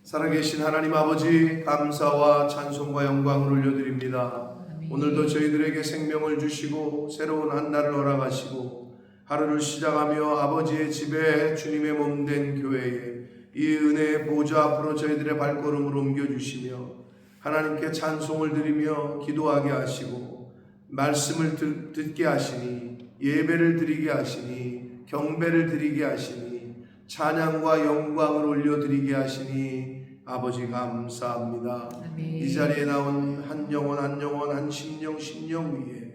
살아계신 하나님 아버지, 감사와 찬송과 영광을 올려드립니다. 아멘. 오늘도 저희들에게 생명을 주시고 새로운 한 날을 허락하시고 하루를 시작하며 아버지의 집에 주님의 몸된 교회에 이 은혜의 보좌 앞으로 저희들의 발걸음을 옮겨주시며 하나님께 찬송을 드리며 기도하게 하시고 말씀을 듣게 하시니 예배를 드리게 하시니 경배를 드리게 하시니 찬양과 영광을 올려드리게 하시니 아버지 감사합니다. 아멘. 이 자리에 나온 한 영혼 한 영혼 한 심령 위에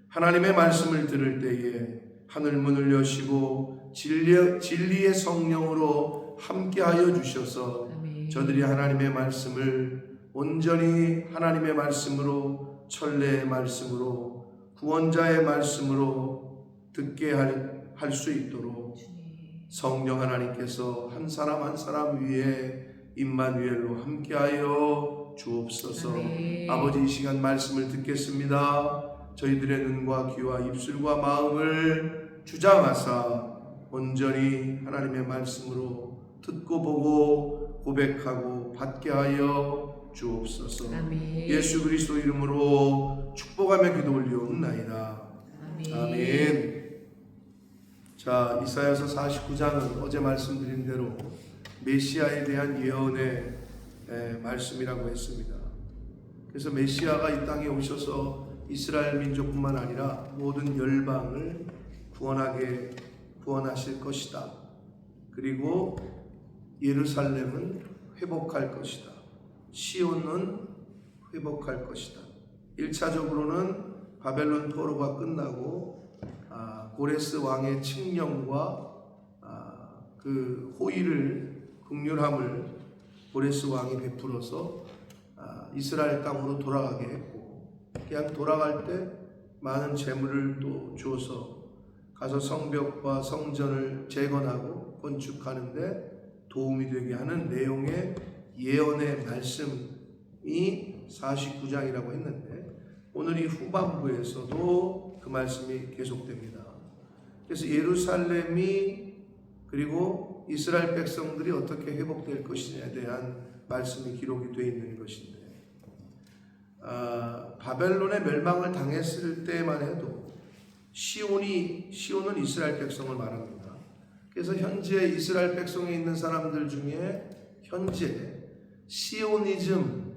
하나님의 말씀을 들을 때에 하늘 문을 여시고 진리의 성령으로 함께하여 주셔서 아멘. 저들이 하나님의 말씀을 온전히 하나님의 말씀으로 천례의 말씀으로 구원자의 말씀으로 듣게 할 수 있도록 성령 하나님께서 한 사람 한 사람 위에 임마누엘로 함께하여 주옵소서. 아멘. 아버지 이 시간 말씀을 듣겠습니다. 저희들의 눈과 귀와 입술과 마음을 주장하사 온전히 하나님의 말씀으로 듣고 보고 고백하고 받게 하여 주옵소서. 아멘. 예수 그리스도 이름으로 축복하며 기도 올리옵나이다. 아멘. 아멘. 자, 이사야서 49장은 어제 말씀드린 대로 메시아에 대한 예언의 말씀이라고 했습니다. 그래서 메시아가 이 땅에 오셔서 이스라엘 민족뿐만 아니라 모든 열방을 구원하실 것이다. 그리고 예루살렘은 회복할 것이다. 시온은 회복할 것이다. 1차적으로는 바벨론 포로가 끝나고 고레스 왕의 칙령과 그 호의를 긍휼함을 고레스 왕이 베풀어서 이스라엘 땅으로 돌아가게 했고, 그냥 돌아갈 때 많은 재물을 또 주어서 가서 성벽과 성전을 재건하고 건축하는데 도움이 되게 하는 내용의 예언의 말씀이 49장이라고 했는데, 오늘 이 후반부에서도 그 말씀이 계속됩니다. 그래서 예루살렘이 그리고 이스라엘 백성들이 어떻게 회복될 것이냐에 대한 말씀이 기록이 되어 있는 것인데, 바벨론의 멸망을 당했을 때만 해도 시온은 이스라엘 백성을 말합니다. 그래서 현재 이스라엘 백성에 있는 사람들 중에 현재 시오니즘을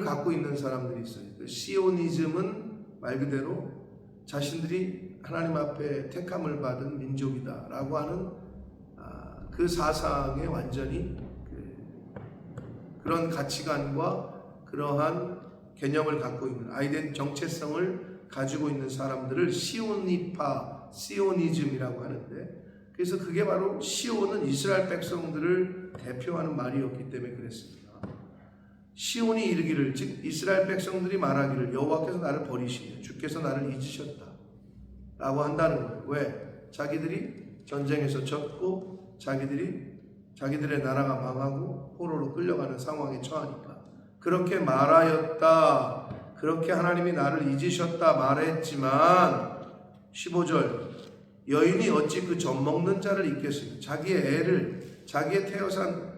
갖고 있는 사람들이 있어요. 시오니즘은 말 그대로 자신들이 하나님 앞에 택함을 받은 민족이다 라고 하는 그 사상에 완전히 그런 가치관과 그러한 개념을 갖고 있는 정체성을 가지고 있는 사람들을 시오니즘이라고 하는데, 그래서 그게 바로 시온은 이스라엘 백성들을 대표하는 말이었기 때문에 그랬습니다. 시온이 이르기를, 즉 이스라엘 백성들이 말하기를 여호와께서 나를 버리시며 주께서 나를 잊으셨다 라고 한다는 거예요. 왜? 자기들이 전쟁에서 졌고 자기들의 나라가 망하고 포로로 끌려가는 상황에 처하니까 그렇게 말하였다, 그렇게 하나님이 나를 잊으셨다 말했지만 15절 여인이 어찌 그 젖 먹는 자를 잊겠습니까? 자기의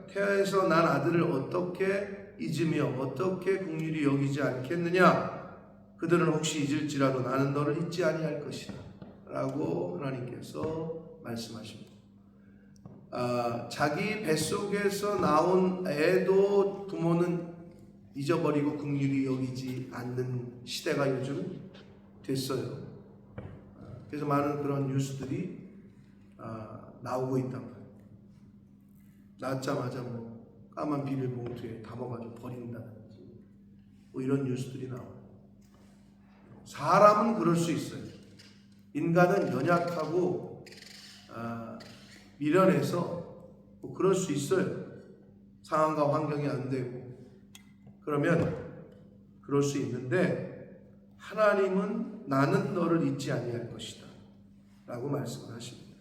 태에서 난 아들을 어떻게 잊으며 어떻게 긍휼히 여기지 않겠느냐? 그들은 혹시 잊을지라도 나는 너를 잊지 아니할 것이다 라고 하나님께서 말씀하십니다. 자기 뱃속에서 나온 애도 부모는 잊어버리고 긍휼히 여기지 않는 시대가 요즘 됐어요. 그래서 많은 그런 뉴스들이 나오고 있단 말이에요. 낳자마자 까만 비닐봉투에 담아가지고 버린다든지 이런 뉴스들이 나와요. 사람은 그럴 수 있어요. 인간은 연약하고 미련해서 그럴 수 있어요. 상황과 환경이 안 되고 그러면 그럴 수 있는데, 하나님은 나는 너를 잊지 아니할 것이다 라고 말씀을 하십니다.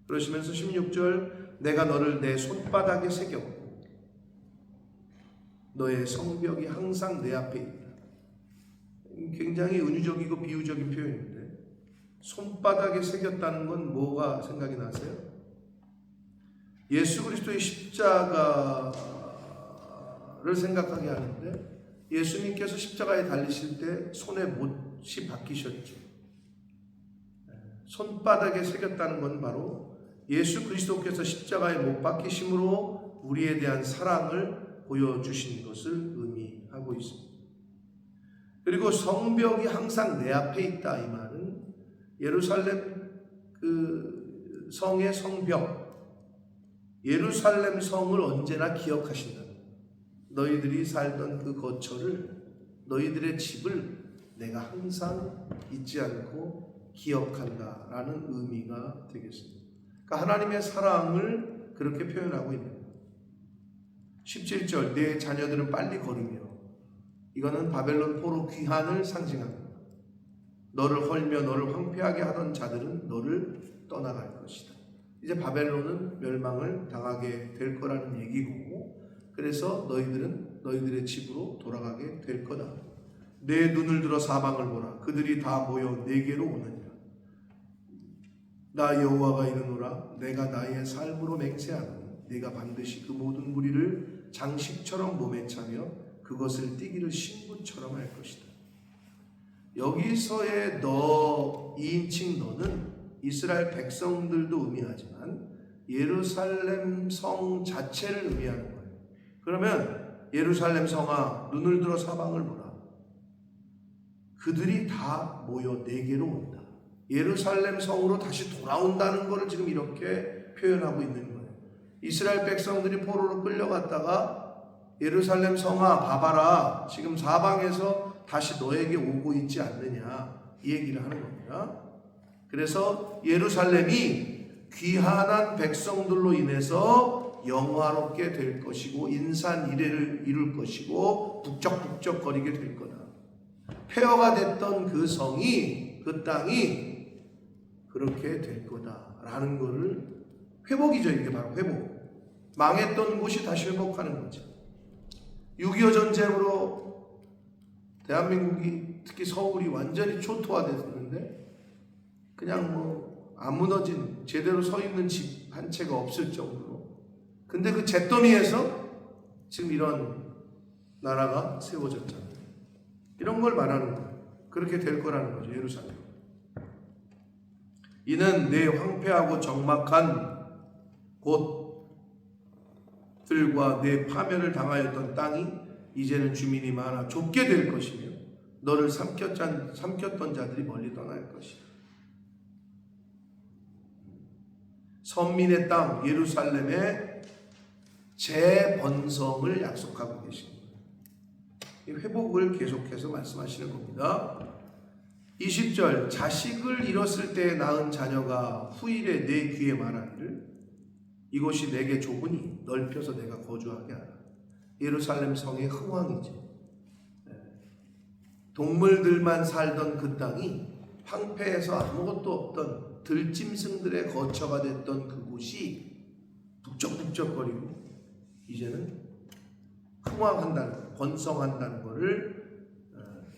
그러시면서 16절 내가 너를 내 손바닥에 새겼고 너의 성벽이 항상 내 앞에 있다. 굉장히 은유적이고 비유적인 표현인데, 손바닥에 새겼다는 건 뭐가 생각이 나세요? 예수 그리스도의 십자가 십자가를 생각하게 하는데, 예수님께서 십자가에 달리실 때 손에 못이 박히셨죠. 손바닥에 새겼다는 건 바로 예수 그리스도께서 십자가에 못 박히심으로 우리에 대한 사랑을 보여주신 것을 의미하고 있습니다. 그리고 성벽이 항상 내 앞에 있다, 이 말은 예루살렘 그 성의 성벽, 예루살렘 성을 언제나 기억하신다. 너희들이 살던 그 거처를, 너희들의 집을 내가 항상 잊지 않고 기억한다라는 의미가 되겠습니다. 그러니까 하나님의 사랑을 그렇게 표현하고 있는 거예요. 17절, 내 자녀들은 빨리 걸으며, 이거는 바벨론 포로 귀환을 상징합니다. 너를 헐며 너를 황폐하게 하던 자들은 너를 떠나갈 것이다. 이제 바벨론은 멸망을 당하게 될 거라는 얘기고, 그래서 너희들은 너희들의 집으로 돌아가게 될 거다. 내 눈을 들어 사방을 보라. 그들이 다 모여 내게로 오느니라. 나 여호와가 이르노라. 내가 나의 삶으로 맹세하노니 내가 반드시 그 모든 무리를 장식처럼 몸에 차며 그것을 띠기를 신부처럼 할 것이다. 여기서의 너, 2인칭 너는 이스라엘 백성들도 의미하지만 예루살렘 성 자체를 의미하는 거예요. 그러면 예루살렘 성아, 눈을 들어 사방을 보라. 그들이 다 모여 내게로 온다. 예루살렘 성으로 다시 돌아온다는 것을 지금 이렇게 표현하고 있는 거예요. 이스라엘 백성들이 포로로 끌려갔다가 예루살렘 성아 봐봐라, 지금 사방에서 다시 너에게 오고 있지 않느냐, 이 얘기를 하는 겁니다. 그래서 예루살렘이 귀환한 백성들로 인해서 영화롭게 될 것이고 인산이례를 이룰 것이고 북적북적거리게 될 거다. 폐허가 됐던 그 성이, 그 땅이 그렇게 될 거다라는 것을, 회복이죠. 이게 바로 회복. 망했던 곳이 다시 회복하는 거죠. 6.25 전쟁으로 대한민국이, 특히 서울이 완전히 초토화됐는데 그냥 뭐 안 무너진, 제대로 서 있는 집 한 채가 없을 정도로. 근데 그 잿더미에서 지금 이런 나라가 세워졌잖아요. 이런 걸 말하는 거예요. 그렇게 될 거라는 거죠. 예루살렘. 이는 내 황폐하고 적막한 곳들과 내 파멸을 당하였던 땅이 이제는 주민이 많아 좁게 될 것이며 너를 삼켰던 자들이 멀리 떠날 것이다. 선민의 땅 예루살렘의 재번성을 약속하고 계십니다. 이 회복을 계속해서 말씀하시는 겁니다. 20절, 자식을 잃었을 때 낳은 자녀가 후일에 내 귀에 말하기를 이곳이 내게 좁으니 넓혀서 내가 거주하게 하라. 예루살렘 성의 흥왕이지. 동물들만 살던 그 땅이 황폐해서 아무것도 없던 들짐승들의 거처가 됐던 그곳이 북적북적거리고 이제는 흥왕한다는, 번성한다는 것을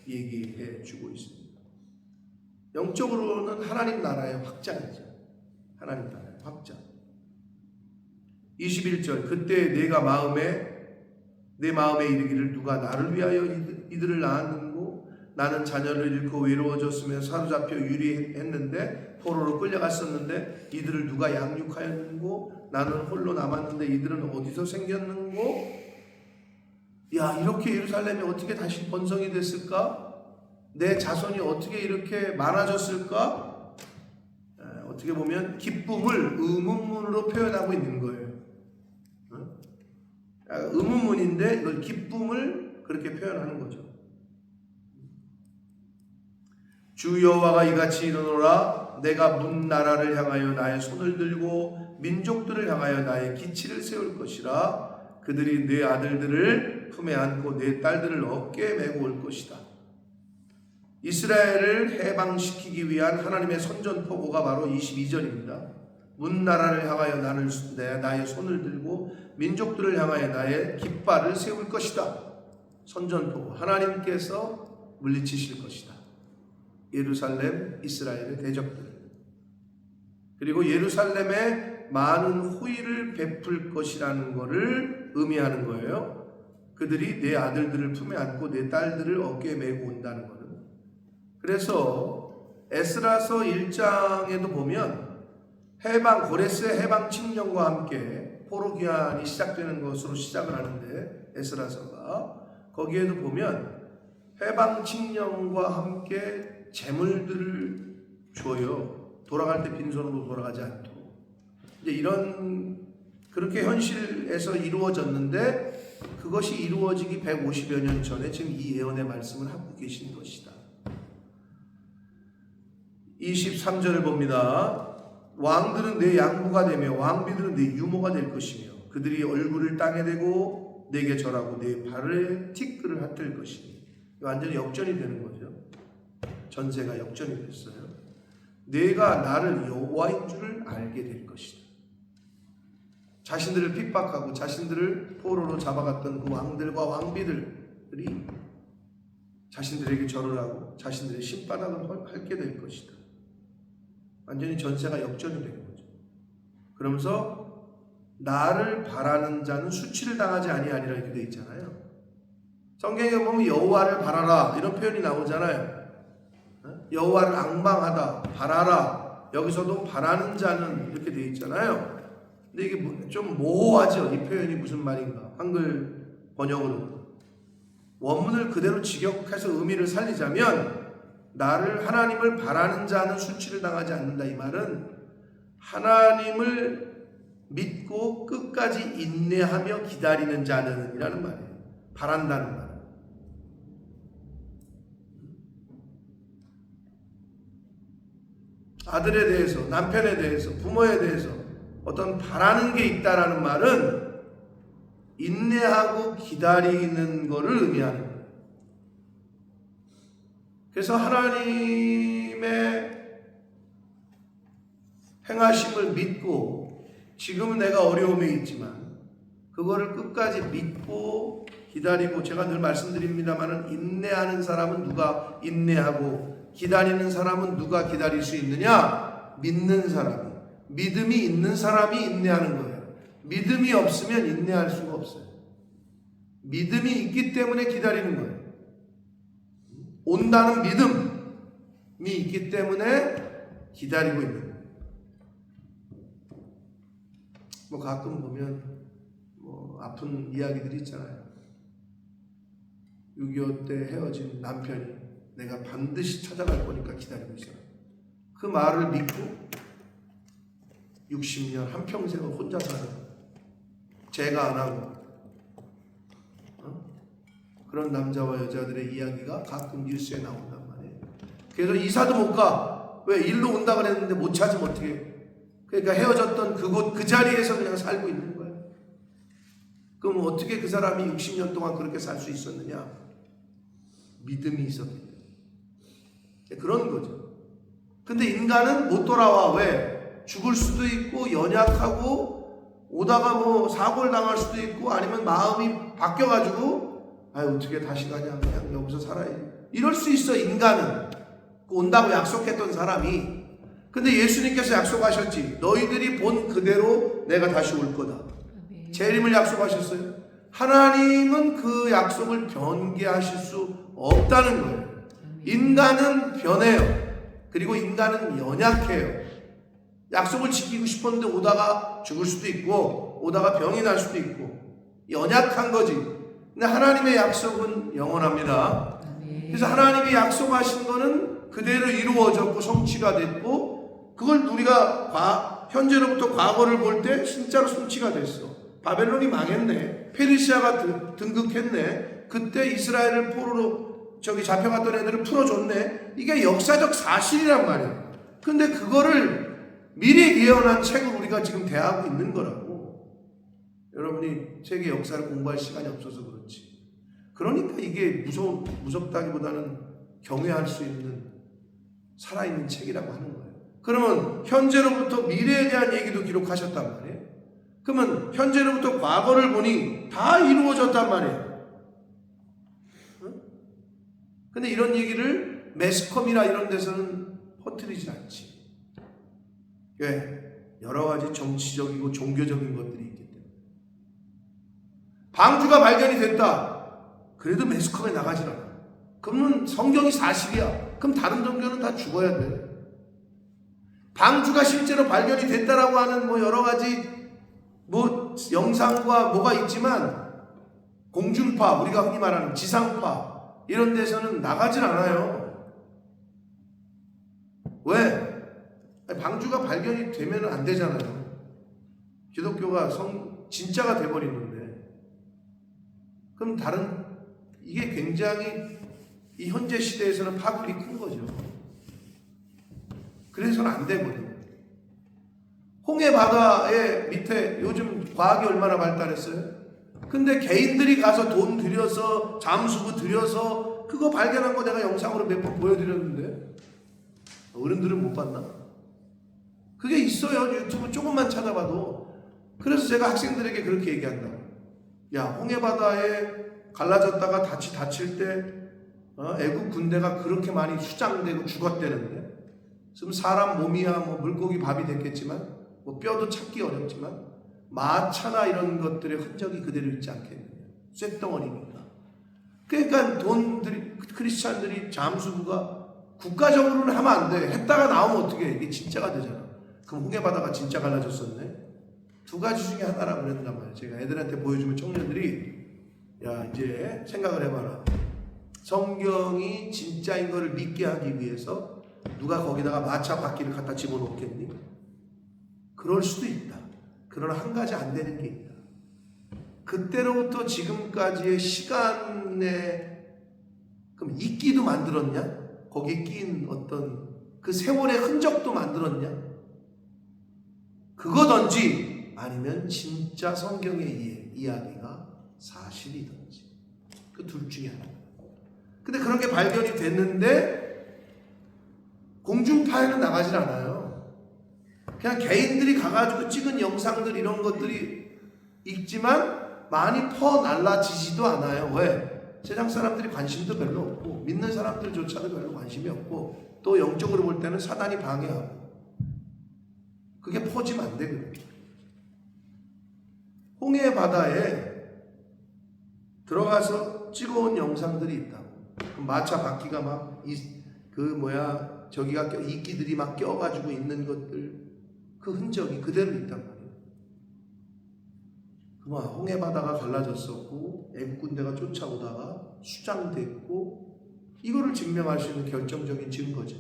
얘기해 주고 있습니다. 영적으로는 하나님 나라의 확장이죠. 하나님 나라의 확장. 21절, 그때 내 마음에 이르기를 누가 나를 위하여 이들을 낳았는고 나는 자녀를 잃고 외로워졌으며 사로잡혀 유리했는데 포로로 끌려갔었는데 이들을 누가 양육하였는고 나는 홀로 남았는데 이들은 어디서 생겼는고. 야, 이렇게 예루살렘이 어떻게 다시 번성이 됐을까? 내 자손이 어떻게 이렇게 많아졌을까? 어떻게 보면 기쁨을 의문문으로 표현하고 있는 거예요. 의문문인데 이걸 기쁨을 그렇게 표현하는 거죠. 주 여호와가 이같이 이르노라. 내가 문 나라를 향하여 나의 손을 들고 민족들을 향하여 나의 기치를 세울 것이라. 그들이 내 아들들을 품에 안고 내 딸들을 어깨에 메고 올 것이다. 이스라엘을 해방시키기 위한 하나님의 선전포고가 바로 22절입니다. 문 나라를 향하여 나의 손을 들고 민족들을 향하여 나의 깃발을 세울 것이다. 선전포고, 하나님께서 물리치실 것이다. 예루살렘, 이스라엘의 대적들, 그리고 예루살렘에 많은 후일을 베풀 것이라는 것을 의미하는 거예요. 그들이 내 아들들을 품에 안고 내 딸들을 어깨에 메고 온다는 거는. 그래서 에스라서 1장에도 보면 고레스의 해방 칙령과 함께 포로 귀환이 시작되는 것으로 시작을 하는데, 에스라서가 거기에도 보면 해방 칙령과 함께 재물들을 줘요. 돌아갈 때 빈손으로 돌아가지 않도록. 이제 이런 그렇게 현실에서 이루어졌는데, 그것이 이루어지기 150여 년 전에 지금 이 예언의 말씀을 하고 계신 것이다. 23절을 봅니다. 왕들은 내 양부가 되며 왕비들은 내 유모가 될 것이며 그들이 얼굴을 땅에 대고 내게 절하고 내 발에 티끌을 핫들 것이니. 완전히 역전이 되는 거죠. 전세가 역전이 됐어요. 내가 나를 여호와인 줄을 알게 될 것이다. 자신들을 핍박하고 자신들을 포로로 잡아갔던 그 왕들과 왕비들이 자신들에게 절을 하고 자신들의 신바닥을 핥게 될 것이다. 완전히 전세가 역전이 된 거죠. 그러면서 나를 바라는 자는 수치를 당하지 아니하리라 이렇게 되어 있잖아요. 성경에 보면 여호와를 바라라 이런 표현이 나오잖아요. 여호와를 앙망하다, 바라라. 여기서도 바라는 자는 이렇게 되어 있잖아요. 근데 이게 좀 모호하죠. 이 표현이 무슨 말인가. 한글 번역으로. 원문을 그대로 직역해서 의미를 살리자면, 나를 하나님을 바라는 자는 수치를 당하지 않는다. 이 말은 하나님을 믿고 끝까지 인내하며 기다리는 자는 이라는 말이에요. 바란다는 말. 아들에 대해서, 남편에 대해서, 부모에 대해서 어떤 바라는 게 있다라는 말은 인내하고 기다리는 것을 의미하는 거예요. 그래서 하나님의 행하심을 믿고, 지금은 내가 어려움에 있지만 그거를 끝까지 믿고 기다리고, 제가 늘 말씀드립니다마는 인내하는 사람은 누가 인내하고 기다리는 사람은 누가 기다릴 수 있느냐? 믿는 사람이. 믿음이 있는 사람이 인내하는 거예요. 믿음이 없으면 인내할 수가 없어요. 믿음이 있기 때문에 기다리는 거예요. 온다는 믿음이 있기 때문에 기다리고 있는 거예요. 가끔 보면 아픈 이야기들이 있잖아요. 6.25 때 헤어진 남편이 내가 반드시 찾아갈 거니까 기다리고 있어요. 그 말을 믿고 60년 한평생을 혼자 사는, 제가 안 하고 그런 남자와 여자들의 이야기가 가끔 뉴스에 나온단 말이에요. 그래서 이사도 못 가. 왜? 일로 온다 그랬는데 못 찾으면 어떻게. 그러니까 헤어졌던 그곳 그 자리에서 그냥 살고 있는 거예요. 그럼 어떻게 그 사람이 60년 동안 그렇게 살 수 있었느냐? 믿음이 있었기 때문에. 그런 거죠. 근데 인간은 못 돌아와. 왜? 죽을 수도 있고 연약하고 오다가 사고를 당할 수도 있고, 아니면 마음이 바뀌어가지고 어떻게 다시 가냐, 그냥 여기서 살아야지, 이럴 수 있어. 인간은 온다고 약속했던 사람이. 근데 예수님께서 약속하셨지. 너희들이 본 그대로 내가 다시 올 거다. 재림을 약속하셨어요. 하나님은 그 약속을 변개하실 수 없다는 거예요. 인간은 변해요. 그리고 인간은 연약해요. 약속을 지키고 싶었는데 오다가 죽을 수도 있고, 오다가 병이 날 수도 있고, 연약한 거지. 근데 하나님의 약속은 영원합니다. 그래서 하나님이 약속하신 거는 그대로 이루어졌고 성취가 됐고, 그걸 우리가 현재로부터 과거를 볼 때 진짜로 성취가 됐어. 바벨론이 망했네. 페르시아가 등극했네. 그때 이스라엘을 포로로 잡혀갔던 애들을 풀어줬네. 이게 역사적 사실이란 말이에요. 근데 그거를 미리 예언한 책을 우리가 지금 대하고 있는 거라고. 여러분이 세계 역사를 공부할 시간이 없어서 그렇지. 그러니까 이게 무섭다기보다는 경외할 수 있는 살아있는 책이라고 하는 거예요. 그러면 현재로부터 미래에 대한 얘기도 기록하셨단 말이에요. 그러면 현재로부터 과거를 보니 다 이루어졌단 말이에요. 근데 이런 얘기를 매스컴이나 이런 데서는 퍼뜨리지 않지. 왜? 여러 가지 정치적이고 종교적인 것들이 있기 때문에. 방주가 발견이 됐다. 그래도 매스컴에 나가질 않아. 그러면 성경이 사실이야. 그럼 다른 종교는 다 죽어야 돼. 방주가 실제로 발견이 됐다라고 하는 뭐 여러 가지 뭐 영상과 뭐가 있지만 공중파, 우리가 흔히 말하는 지상파 이런 데서는 나가질 않아요. 왜? 방주가 발견이 되면 안 되잖아요. 기독교가 진짜가 돼버리는데. 그럼 이게 굉장히 이 현재 시대에서는 파급이 큰 거죠. 그래서는 안 되거든요. 홍해 바다의 밑에 요즘 과학이 얼마나 발달했어요? 근데 개인들이 가서 돈 들여서 잠수부 들여서 그거 발견한 거 내가 영상으로 몇 번 보여드렸는데 어른들은 못 봤나? 그게 있어요. 유튜브 조금만 찾아봐도. 그래서 제가 학생들에게 그렇게 얘기한다. 야, 홍해 바다에 갈라졌다가 다칠 때 애국 군대가 그렇게 많이 수장되고 죽었대는데, 지금 사람 몸이야 뭐 물고기 밥이 됐겠지만 뭐 뼈도 찾기 어렵지만 마차나 이런 것들의 흔적이 그대로 있지 않겠느냐. 쇳덩어리니까. 그러니까 크리스찬들이 잠수부가 국가적으로는 하면 안 돼. 했다가 나오면 어떻게 해? 이게 진짜가 되잖아. 그럼 홍해 바다가 진짜 갈라졌었네. 두 가지 중에 하나라고 그랬단 말이에요. 제가 애들한테 보여주면 청년들이 야, 이제 생각을 해봐라. 성경이 진짜인 것을 믿게 하기 위해서 누가 거기다가 마차 바퀴를 갖다 집어넣겠니? 그럴 수도 있다. 그러나 한 가지 안 되는 게 있다. 그때로부터 지금까지의 시간에 그럼 이끼도 만들었냐? 거기에 낀 어떤 그 세월의 흔적도 만들었냐? 그거든지 아니면 진짜 성경의 이야기가 사실이든지 그 둘 중에 하나. 근데 그런 게 발견이 됐는데 공중파에는 나가질 않아요. 그냥 개인들이 가가지고 찍은 영상들 이런 것들이 있지만 많이 퍼날라지지도 않아요. 왜? 세상 사람들이 관심도 별로 없고 믿는 사람들조차도 별로 관심이 없고 또 영적으로 볼 때는 사단이 방해하고 그게 퍼지면 안 되거든요. 홍해 바다에 들어가서 찍어온 영상들이 있다고. 마차 바퀴가 막 저기가 이끼들이 막 껴가지고 있는 것들 그 흔적이 그대로 있단 말이에요. 그만 홍해 바다가 갈라졌었고 애국 군대가 쫓아오다가 수장됐고 이거를 증명할 수 있는 결정적인 증거죠.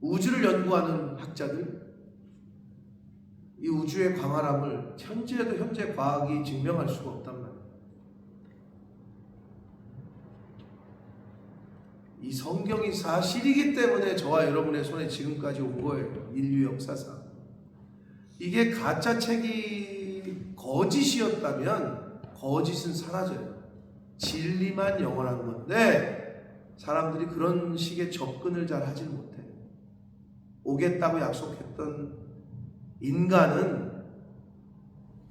우주를 연구하는 학자들 이 우주의 광활함을 현재 과학이 증명할 수가 없단 말이에요. 이 성경이 사실이기 때문에 저와 여러분의 손에 지금까지 온 거예요. 인류 역사상. 이게 가짜 책이 거짓이었다면 거짓은 사라져요. 진리만 영원한 건데 사람들이 그런 식의 접근을 잘 하지 못해요. 오겠다고 약속했던 인간은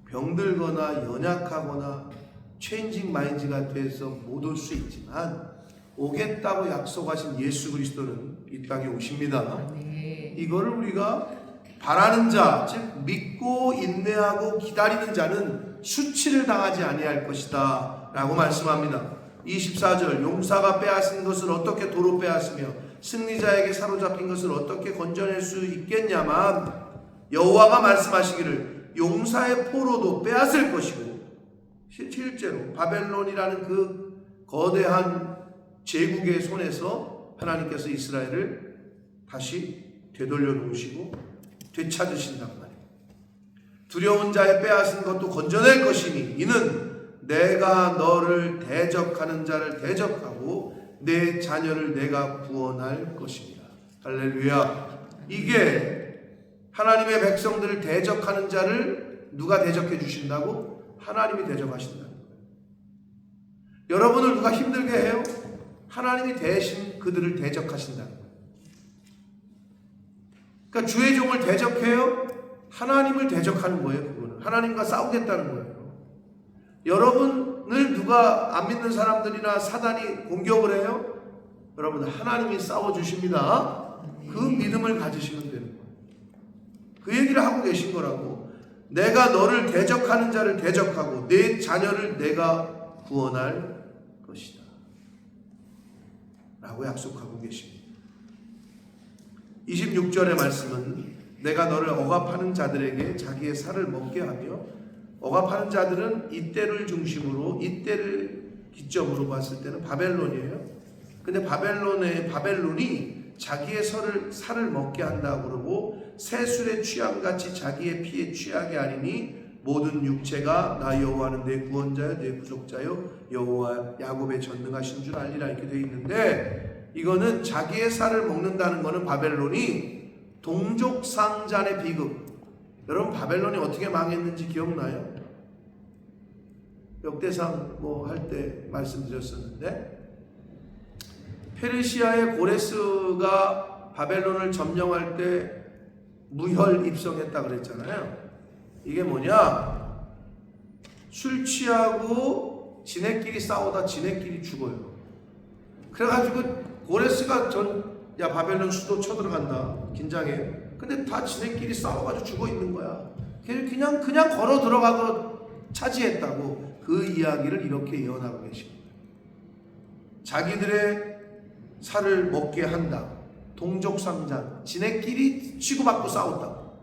병들거나 연약하거나 체인징 마인드가 돼서 못 올 수 있지만 오겠다고 약속하신 예수 그리스도는 이 땅에 오십니다. 이거를 우리가 바라는 자, 즉 믿고 인내하고 기다리는 자는 수치를 당하지 아니할 것이다 라고 말씀합니다. 24절 용사가 빼앗은 것을 어떻게 도로 빼앗으며 승리자에게 사로잡힌 것을 어떻게 건져낼 수 있겠냐만 여호와가 말씀하시기를 용사의 포로도 빼앗을 것이고 실제로 바벨론이라는 그 거대한 제국의 손에서 하나님께서 이스라엘을 다시 되돌려 놓으시고 되찾으신단 말이에요. 두려운 자의 빼앗은 것도 건져낼 것이니 이는 내가 너를 대적하는 자를 대적하고 내 자녀를 내가 구원할 것입니다. 할렐루야. 이게 하나님의 백성들을 대적하는 자를 누가 대적해 주신다고? 하나님이 대적하신다는 거예요. 여러분을 누가 힘들게 해요? 하나님이 대신 그들을 대적하신다는 거예요. 그러니까 주의 종을 대적해요? 하나님을 대적하는 거예요. 그거는 하나님과 싸우겠다는 거예요. 여러분을 누가 안 믿는 사람들이나 사단이 공격을 해요? 여러분 하나님이 싸워주십니다. 그 믿음을 가지시면 되는 거예요. 그 얘기를 하고 계신 거라고. 내가 너를 대적하는 자를 대적하고 내 자녀를 내가 구원할 것이다 라고 약속하고 계십니다. 26절의 말씀은 내가 너를 억압하는 자들에게 자기의 살을 먹게 하며, 억압하는 자들은 이때를 중심으로, 이때를 기점으로 봤을 때는 바벨론이에요. 근데 바벨론이 자기의 살을 먹게 한다고 그러고, 새술의 취함같이 자기의 피에 취하게 하리니 모든 육체가 나 여호와는 내 구원자여 내 구속자여 여호와 야곱의 전능하신 줄 알리라 이렇게 되어 있는데, 이거는 자기의 살을 먹는다는 거는 바벨론이 동족상잔의 비극. 여러분 바벨론이 어떻게 망했는지 기억나요? 역대상 할 때 말씀드렸었는데, 페르시아의 고레스가 바벨론을 점령할 때 무혈 입성했다 그랬잖아요. 이게 뭐냐? 술 취하고 지네끼리 싸우다 지네끼리 죽어요. 그래가지고 고레스가 야 바벨론 수도 쳐들어간다, 긴장해. 근데 다 지네끼리 싸워가지고 죽어 있는 거야. 그냥 걸어 들어가서 차지했다고. 그 이야기를 이렇게 예언하고 계십니다. 자기들의 살을 먹게 한다. 동족상잔, 지네끼리 치고받고 싸웠다.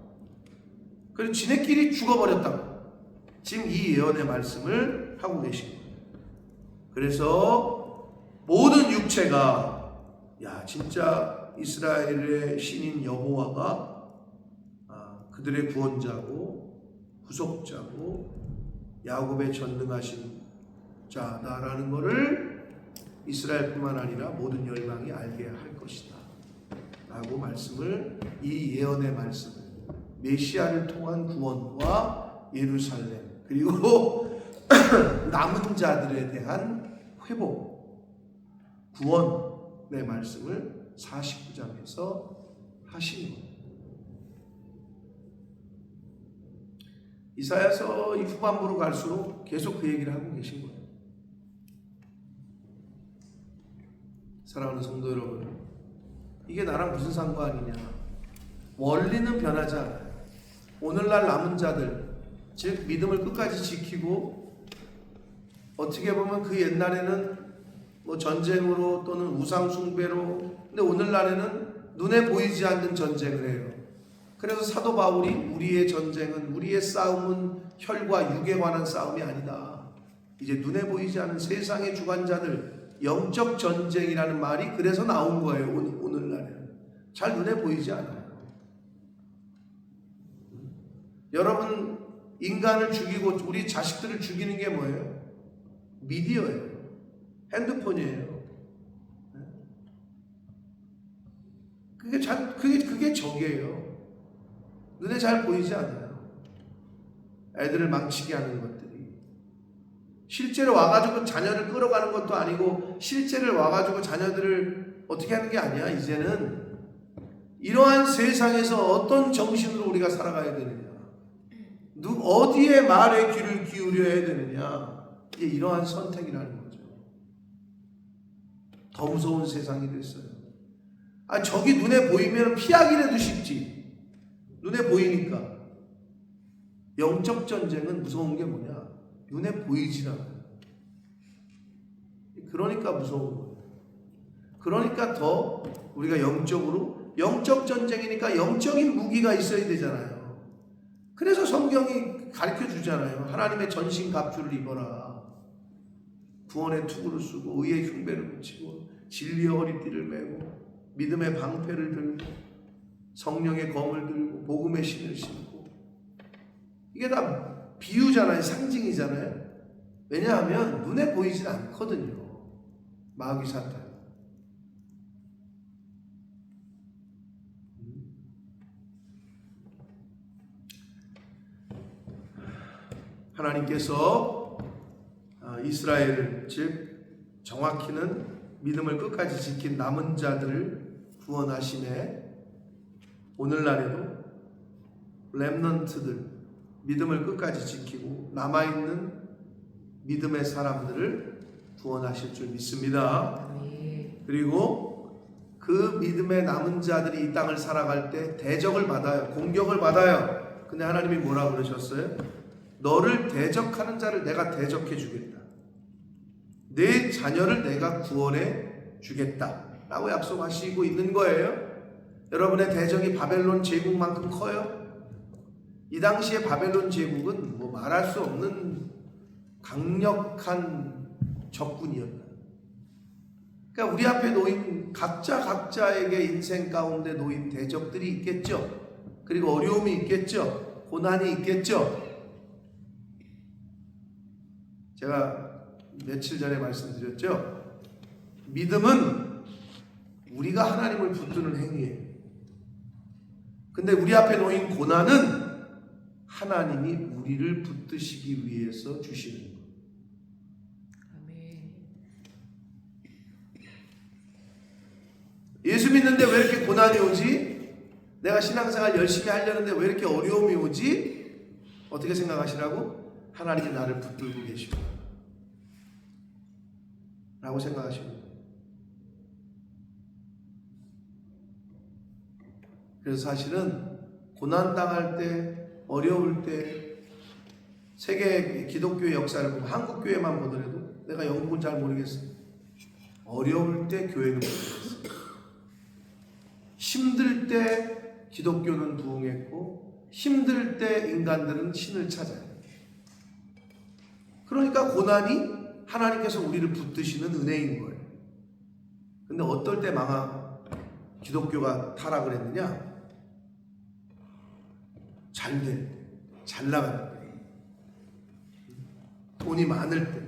그리고 지네끼리 죽어버렸다. 지금 이 예언의 말씀을 하고 계십니다. 그래서 모든 육체가, 진짜 이스라엘의 신인 여호와가 그들의 구원자고 구속자고 야곱의 전능하신 자다라는 것을 이스라엘뿐만 아니라 모든 열방이 알게 할 것이다 라고 말씀을, 이 예언의 말씀을, 메시아를 통한 구원과 예루살렘 그리고 남은 자들에 대한 회복, 구원의 말씀을 49장에서 하시는 거예요. 이사야서 이 후반부로 갈수록 계속 그 얘기를 하고 계신 거예요. 사랑하는 성도 여러분, 이게 나랑 무슨 상관이냐? 원리는 변하지 않아요. 오늘날 남은 자들, 즉 믿음을 끝까지 지키고, 어떻게 보면 그 옛날에는 전쟁으로 또는 우상 숭배로, 근데 오늘날에는 눈에 보이지 않는 전쟁을 해요. 그래서 사도 바울이 우리의 전쟁은, 우리의 싸움은 혈과 육에 관한 싸움이 아니다. 이제 눈에 보이지 않는 세상의 주관자들, 영적 전쟁이라는 말이 그래서 나온 거예요. 오늘날에는 잘 눈에 보이지 않아요. 여러분, 인간을 죽이고 우리 자식들을 죽이는 게 뭐예요? 미디어예요. 핸드폰이에요. 그게 적이에요. 눈에 잘 보이지 않아요. 애들을 망치게 하는 것들이. 실제로 와가지고 자녀를 끌어가는 것도 아니고, 실제로 와가지고 자녀들을 어떻게 하는 게 아니야. 이제는 이러한 세상에서 어떤 정신으로 우리가 살아가야 되느냐, 어디에 말에 귀를 기울여야 되느냐, 이게 이러한 선택이라는 거죠. 더 무서운 세상이 됐어요. 저기 눈에 보이면 피하기라도 쉽지. 눈에 보이니까. 영적 전쟁은 무서운 게 뭐냐? 눈에 보이질 않아요. 그러니까 무서운 거예요. 그러니까 더 우리가 영적 전쟁이니까 영적인 무기가 있어야 되잖아요. 그래서 성경이 가르쳐 주잖아요. 하나님의 전신갑주를 입어라. 구원의 투구를 쓰고 의의 흉배를 붙이고 진리의 허리띠를 메고 믿음의 방패를 들고 성령의 검을 들고 복음의 신을 신고. 이게 다 비유잖아요. 상징이잖아요. 왜냐하면 눈에 보이질 않거든요. 마귀 사탄. 하나님께서 이스라엘을, 즉 정확히는 믿음을 끝까지 지킨 남은 자들을 구원하심에, 오늘날에도 렘넌트들, 믿음을 끝까지 지키고 남아있는 믿음의 사람들을 구원하실 줄 믿습니다. 그리고 그 믿음의 남은 자들이 이 땅을 살아갈 때 대적을 받아요. 공격을 받아요. 근데 하나님이 뭐라고 그러셨어요? 너를 대적하는 자를 내가 대적해 주겠다. 내 자녀를 내가 구원해 주겠다 라고 약속하시고 있는 거예요. 여러분의 대적이 바벨론 제국만큼 커요? 이 당시에 바벨론 제국은 뭐 말할 수 없는 강력한 적군이었다. 그러니까 우리 앞에 놓인 각자에게 인생 가운데 놓인 대적들이 있겠죠. 그리고 어려움이 있겠죠. 고난이 있겠죠. 제가 며칠 전에 말씀드렸죠. 믿음은 우리가 하나님을 붙드는 행위예요. 근데 우리 앞에 놓인 고난은 하나님이 우리를 붙드시기 위해서 주시는 거예요. 아멘. 예수 믿는데 왜 이렇게 고난이 오지? 내가 신앙생활 열심히 하려는데 왜 이렇게 어려움이 오지? 어떻게 생각하시라고? 하나님이 나를 붙들고 계시고 라고 생각하시는 거예요. 그래서 사실은 고난당할 때, 어려울 때, 세계 기독교의 역사를 보면 한국 교회만 보더라도 내가 영국은 잘 모르겠어요. 어려울 때 교회는 모르겠어요. 힘들 때 기독교는 부흥했고 힘들 때 인간들은 신을 찾아요. 그러니까 고난이 하나님께서 우리를 붙드시는 은혜인 거예요. 근데 어떨 때 기독교가 타락을 했느냐? 잘 될 때, 잘 나갈 때, 돈이 많을 때,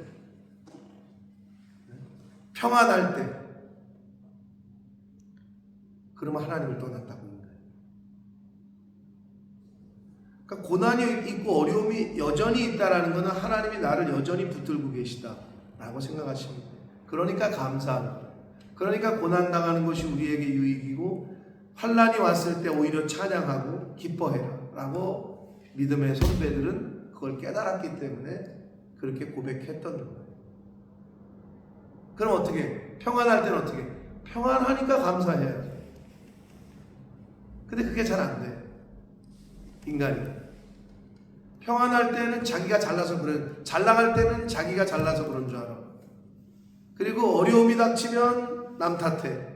평안할 때, 그러면 하나님을 떠났다고 하는 거예요. 그러니까 고난이 있고 어려움이 여전히 있다라는 것은 하나님이 나를 여전히 붙들고 계시다라고 생각하시면 돼요. 그러니까 감사합니다. 그러니까 고난당하는 것이 우리에게 유익이고 환난이 왔을 때 오히려 찬양하고 기뻐해라 라고 믿음의 선배들은 그걸 깨달았기 때문에 그렇게 고백했던 거예요. 그럼 어떻게? 평안할 때는 어떻게? 평안하니까 감사해야지. 근데 그게 잘 안 돼. 인간이. 평안할 때는 자기가 잘나서 그래. 잘 나갈 때는 자기가 잘나서 그런 줄 알아. 그리고 어려움이 닥치면 남 탓해.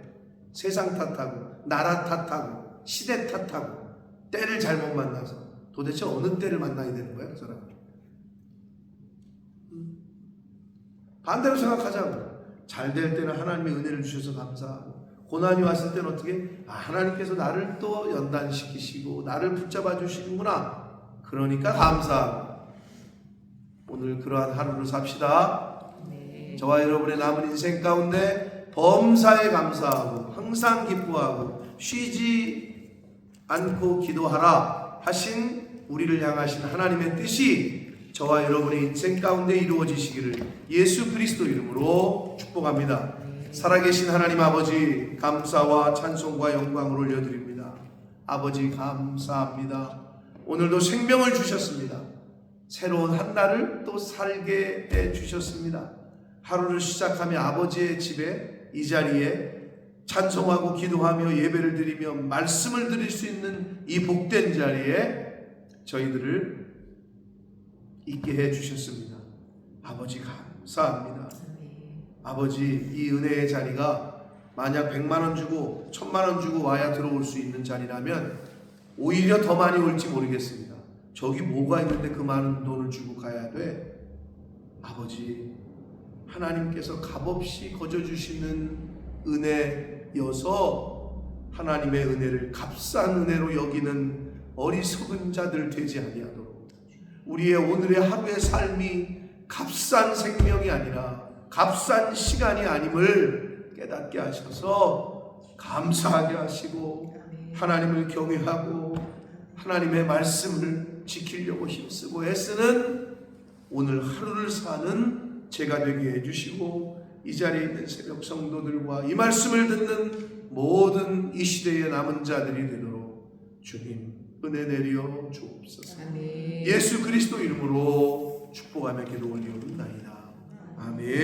세상 탓하고 나라 탓하고 시대 탓하고 때를 잘못 만나서 도대체 어느 때를 만나야 되는 거야 그 사람은? 반대로 생각하자고. 잘 될 때는 하나님의 은혜를 주셔서 감사하고 고난이 왔을 때는 어떻게? 하나님께서 나를 또 연단시키시고 나를 붙잡아 주시는구나. 그러니까 감사하고. 오늘 그러한 하루를 삽시다. 네. 저와 여러분의 남은 인생 가운데 범사에 감사하고 항상 기뻐하고 쉬지 않고 기도하라 하신 우리를 향하신 하나님의 뜻이 저와 여러분의 인생 가운데 이루어지시기를 예수 그리스도 이름으로 축복합니다. 살아계신 하나님 아버지 감사와 찬송과 영광을 올려드립니다. 아버지 감사합니다. 오늘도 생명을 주셨습니다. 새로운 한 날을 또 살게 해주셨습니다. 하루를 시작하며 아버지의 집에 이 자리에 찬송하고 기도하며 예배를 드리며 말씀을 드릴 수 있는 이 복된 자리에 저희들을 있게 해주셨습니다. 아버지 감사합니다. 아버지 이 은혜의 자리가 만약 100만원 주고 1000만원 주고 와야 들어올 수 있는 자리라면 오히려 더 많이 올지 모르겠습니다. 저기 뭐가 있는데 그 많은 돈을 주고 가야 돼? 아버지 하나님께서 값없이 거저주시는 은혜여서 하나님의 은혜를 값싼 은혜로 여기는 어리석은 자들 되지 아니하도록 우리의 오늘의 하루의 삶이 값싼 생명이 아니라 값싼 시간이 아님을 깨닫게 하셔서 감사하게 하시고 하나님을 경외하고 하나님의 말씀을 지키려고 힘쓰고 애쓰는 오늘 하루를 사는 제가 되게 해주시고 이 자리에 있는 새벽 성도들과 이 말씀을 듣는 모든 이 시대의 남은 자들이 되도록 주님 은혜 내려 주옵소서. 예수 그리스도 이름으로 축복하며 기도 올리옵나이다. 아멘.